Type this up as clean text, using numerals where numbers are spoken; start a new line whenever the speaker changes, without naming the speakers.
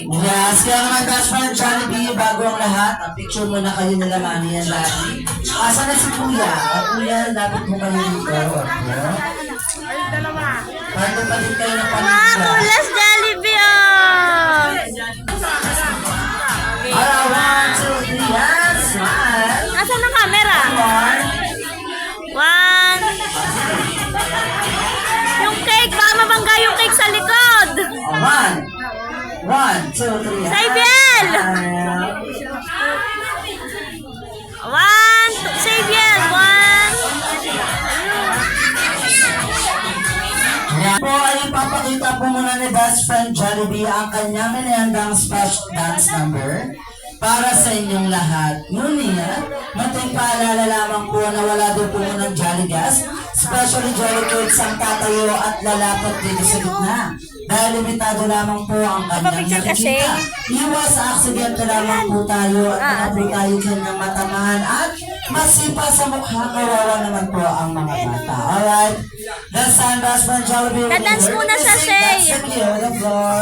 Yes, kaya naman best friend Jollibee, bago ang lahat, ang picture mo na kayo nila Mami yan lagi. Asa na si Kuya? Kuya, dapat mo kayo dito. Paano pa din kayo ng
Wow,
pamilya?
kulas Jollibee oh!
Alright, 1, 2, 3, and smile.
Nasaan ang camera? One. Yung cake, baka mabangga yung cake sa likod.
1, 2, 3.
Saibiel! One, two, Saibiel, one.
Yan po ay ipapakita po muna ni best friend Jollibee ang kanyang minihandang special dance number para sa inyong lahat. Ngunit, mating paalala lamang po na wala doon po munang Jolly Gas, especially Jolly Cakes ang tatayo at lalapat dito sa gitna. Dahil limitado lamang po ang kanyang nakikita. Iwas sa aksidente lamang po tayo at po tayo kanyang matamahan at masipa sa mukha, kawawa naman po ang mga bata. Alright? That's time, best friend Jollibee.
Dadance muna siya, Shay.
That's the floor.